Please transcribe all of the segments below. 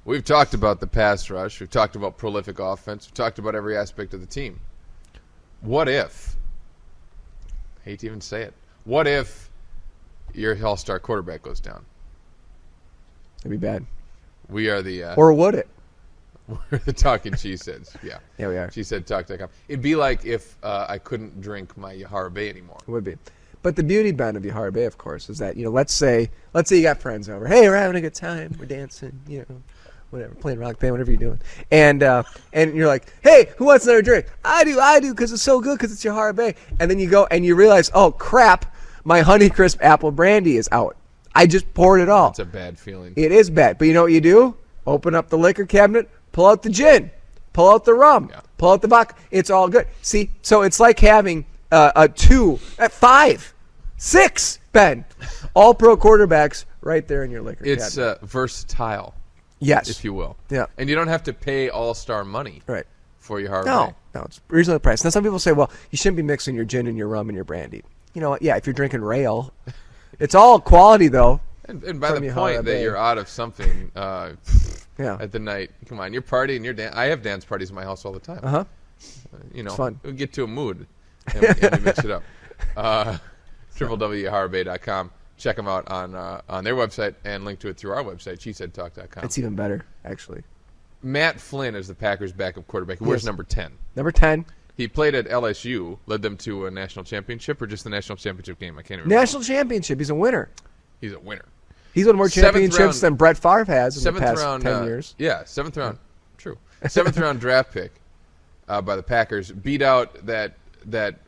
We've talked about the pass rush. We've talked about prolific offense. We've talked about every aspect of the team. What if, I hate to even say it, what if your all-star quarterback goes down? That'd be bad. We are the... or would it? We're the Talking Cheeseheads. Yeah. Yeah, we are. Cheesehead.com. It'd be like if I couldn't drink my Yahara Bay anymore. It would be. But the beauty, Ben, of Yahara Bay, of course, is that, let's say you got friends over. Hey, we're having a good time. We're dancing, whatever, playing rock band, whatever you're doing. And you're like, hey, who wants another drink? I do, because it's so good, because it's Yahara Bay. And then you go and you realize, oh, crap, my Honeycrisp apple brandy is out. I just poured it all. It's a bad feeling. It is bad. But you know what you do? Open up the liquor cabinet, pull out the gin, pull out the rum, pull out the vodka. It's all good. See, so it's like having a 2, 5, 6, Ben, all pro quarterbacks right there in your liquor cabinet. It's versatile. Yes. If you will. Yeah. And you don't have to pay all-star money for your Yahara Bay. No, it's reasonably priced. Now, some people say, well, you shouldn't be mixing your gin and your rum and your brandy. You know what? Yeah, if you're drinking rail. It's all quality, though. And by the point that you're out of something at the night, come on, you're partying, you're I have dance parties in my house all the time. Uh-huh. It's fun. We get to a mood, and we mix it up. www.yaharabay.com. Check them out on their website and link to it through our website, cheeseheadtalk.com. It's even better, actually. Matt Flynn is the Packers' backup quarterback. Where's number 10? Number 10. He played at LSU, led them to a national championship, or just the national championship game? I can't remember. National championship. He's a winner. He's a winner. He's won more championships than Brett Favre has in the past 10 years. Yeah, seventh round. True. Seventh round draft pick by the Packers. Beat out that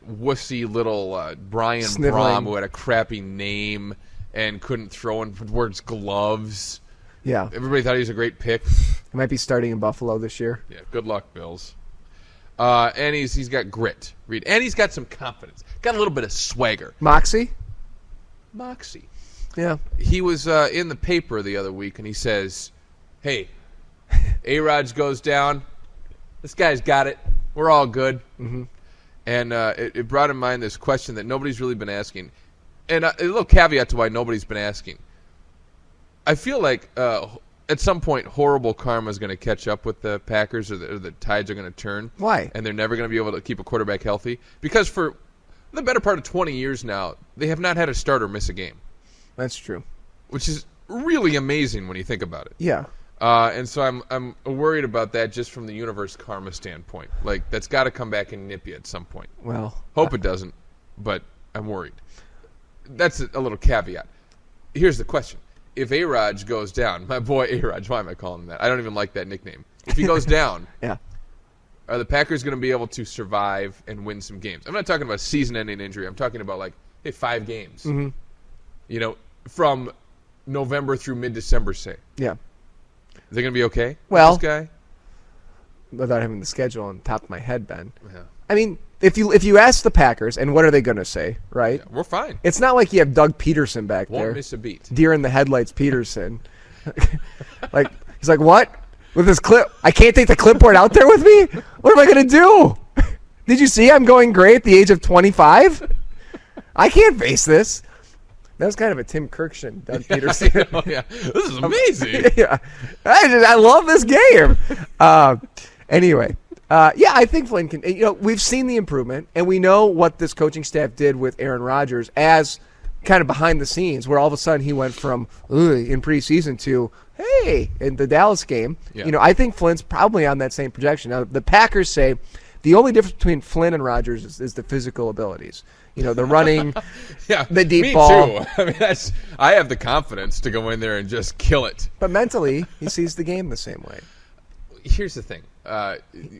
wussy little Brian Brom, who had a crappy name and couldn't throw in words gloves. Yeah. Everybody thought he was a great pick. He might be starting in Buffalo this year. Yeah, good luck, Bills. And he's got grit, Reed. And he's got some confidence. Got a little bit of swagger. Moxie. Yeah. He was in the paper the other week, and he says, hey, A-Rodge goes down. This guy's got it. We're all good. Mm-hmm. And it brought in mind this question that nobody's really been asking. And a little caveat to why nobody's been asking. I feel like at some point horrible karma is going to catch up with the Packers, or the tides are going to turn. Why? And they're never going to be able to keep a quarterback healthy. Because for the better part of 20 years now, they have not had a starter miss a game. That's true. Which is really amazing when you think about it. Yeah. And so I'm worried about that just from the universe karma standpoint. Like, that's got to come back and nip you at some point. Well. Hope it doesn't, but I'm worried. That's a little caveat. Here's the question. If A-Rodge goes down, my boy A-Rodge, why am I calling him that? I don't even like that nickname. If he goes down, are the Packers going to be able to survive and win some games? I'm not talking about season-ending injury. I'm talking about, 5 games. Mm-hmm. From November through mid-December, say. Yeah. Is they going to be okay well, with this guy? Without having the schedule on top of my head, Ben. Yeah. I mean, if you ask the Packers, and what are they going to say, right? Yeah, we're fine. It's not like you have Doug Peterson back there. Won't miss a beat. Deer in the headlights Peterson. He's like, what? With this clip? I can't take the clipboard out there with me? What am I going to do? Did you see I'm going gray at the age of 25? I can't face this. That was kind of a Tim Kirkshin, Doug Peterson. Yeah. This is amazing. Yeah. I love this game. Anyway. I think Flynn can. We've seen the improvement, and we know what this coaching staff did with Aaron Rodgers as kind of behind the scenes, where all of a sudden he went from in preseason to hey in the Dallas game. Yeah. I think Flynn's probably on that same projection. Now the Packers say the only difference between Flynn and Rodgers is the physical abilities. The running, the deep ball. Me too. I mean, I have the confidence to go in there and just kill it. But mentally, he sees the game the same way. Here's the thing.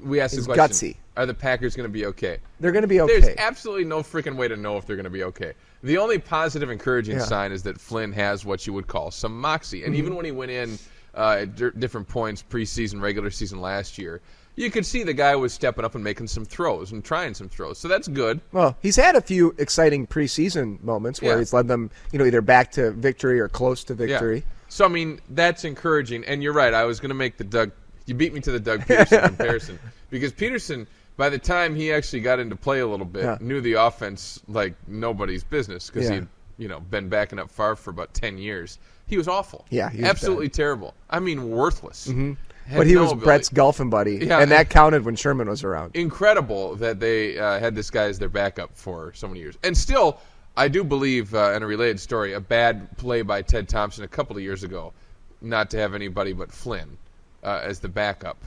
We asked the question, gutsy. Are the Packers going to be okay? They're going to be okay. There's absolutely no freaking way to know if they're going to be okay. The only positive, encouraging sign is that Flynn has what you would call some moxie. And even when he went in at different points, preseason, regular season last year, you could see the guy was stepping up and making some throws and trying some throws. So that's good. Well, he's had a few exciting preseason moments where he's led them, either back to victory or close to victory. Yeah. So, I mean, that's encouraging. And you're right. I was going to make the Doug – you beat me to the Doug Peterson comparison. Because Peterson, by the time he actually got into play a little bit, knew the offense like nobody's business because he been backing up Favre for about 10 years. He was awful. Yeah, he was absolutely terrible. I mean, worthless. Mm-hmm. But he was Brett's golfing buddy, and that counted when Sherman was around. Incredible that they had this guy as their backup for so many years. And still, I do believe, in a related story, a bad play by Ted Thompson a couple of years ago, not to have anybody but Flynn as the backup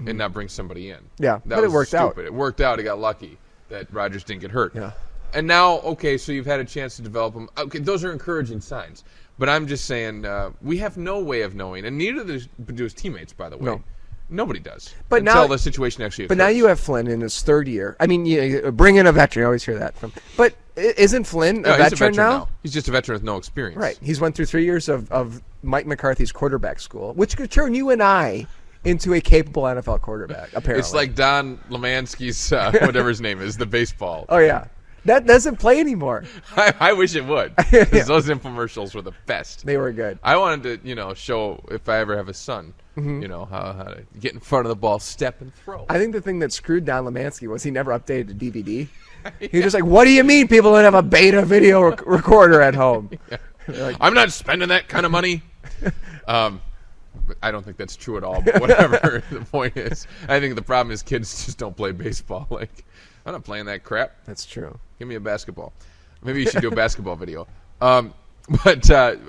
and not bring somebody in. Yeah, that but was it worked stupid. out. It worked out. He got lucky that Rodgers didn't get hurt. Yeah. And now, okay, so you've had a chance to develop him. Okay, those are encouraging signs. But I'm just saying, we have no way of knowing, and neither do his teammates, by the way. No. Nobody does. But until now, the situation actually occurs. But now you have Flynn in his third year. I mean, bring in a veteran. You always hear that from. But isn't Flynn No, a veteran now? He's just a veteran with no experience. Right. He's went through 3 years of Mike McCarthy's quarterback school, which could turn you and I into a capable NFL quarterback, apparently. It's like Don Lemansky's, whatever his name is, the baseball. Oh, yeah. That doesn't play anymore. I wish it would. Because those infomercials were the best. They were good. I wanted to, show if I ever have a son, how to get in front of the ball, step, and throw. I think the thing that screwed Don Lemansky was he never updated the DVD. He was just like, what do you mean people don't have a beta video recorder at home? Like, I'm not spending that kind of money. I don't think that's true at all, but whatever the point is. I think the problem is kids just don't play baseball. Like, I'm not playing that crap. That's true. Give me a basketball. Maybe you should do a basketball video. But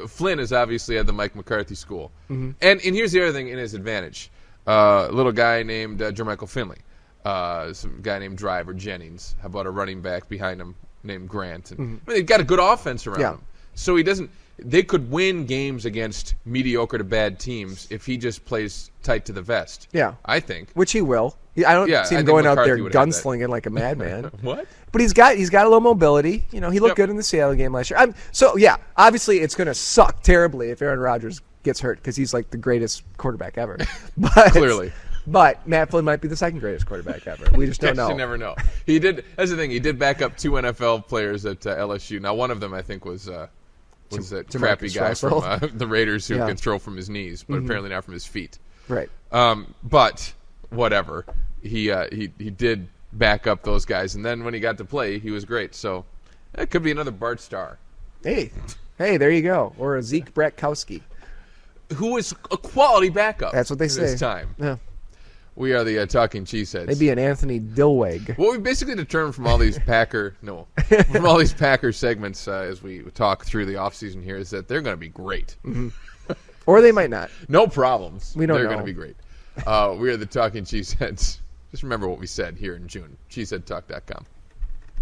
Flynn has obviously had the Mike McCarthy school. Mm-hmm. And here's the other thing in his advantage. A little guy named Jermichael Finley. Some guy named Driver Jennings. How about a running back behind him named Grant? And, I mean, they've got a good offense around him. So he doesn't. They could win games against mediocre to bad teams if he just plays tight to the vest. Yeah. I think. Which he will. I don't see him going out there gunslinging like a madman. What? But he's got a little mobility. He looked good in the Seattle game last year. Obviously it's going to suck terribly if Aaron Rodgers gets hurt because he's like the greatest quarterback ever. But clearly. But Matt Flynn might be the second greatest quarterback ever. We just don't know. You never know. He did. That's the thing. He did back up 2 NFL players at LSU. Now one of them I think was that crappy guy from the Raiders who can throw from his knees, but apparently not from his feet. Right. But whatever. He did back up those guys, and then when he got to play, he was great. So that could be another Bart Starr. Hey, there you go. Or a Zeke Bratkowski, who is a quality backup. That's what they say. This time. Yeah. We are the Talking Cheeseheads. Maybe an Anthony Dilweg. What we basically determined from all these Packer segments as we talk through the offseason here is that they're going to be great. Mm-hmm. Or they might not. No problems. We don't know. They're going to be great. We are the Talking Cheeseheads. Just remember what we said here in June. Cheeseheadtalk.com.